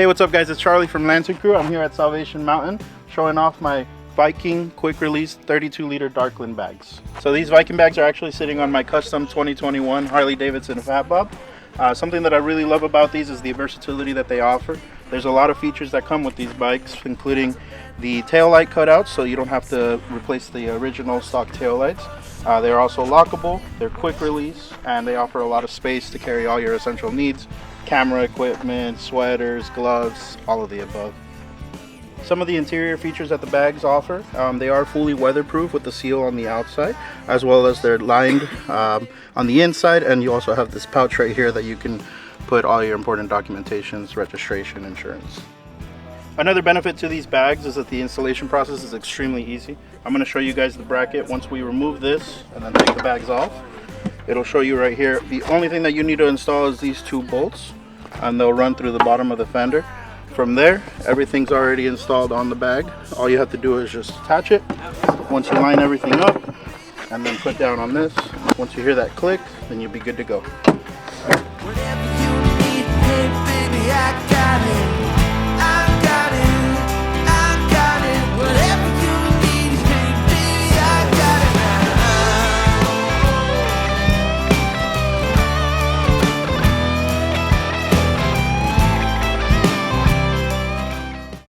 Hey, what's up guys? It's Charlie from Lantern Crew. I'm here at Salvation Mountain showing off my Viking quick release 32 liter Darkin bags. So these Viking bags are actually sitting on my custom 2021 Harley Fat Bob. Something that I really love about these is the versatility that they offer. There's a lot of features that come with these bikes, including the tail light cutouts, so you don't have to replace the original stock tail lights. They're also lockable, they're quick release, and they offer a lot of space to carry all your essential needs: camera equipment, sweaters, gloves, all of the above. Some of the interior features that the bags offer, they are fully weatherproof with the seal on the outside, as well as they're lined on the inside, and you also have this pouch right here that you can put all your important documentations, registration, insurance. Another benefit to these bags is that the installation process is extremely easy. I'm going to show you guys the bracket once we remove this and then take the bags off. It'll show you right here. The only thing that you need to install is these two bolts, and they'll run through the bottom of the fender. From there, everything's already installed on the bag. All you have to do is just attach it. Once you line everything up and then put down on this, once you hear that click, then you'll be good to go.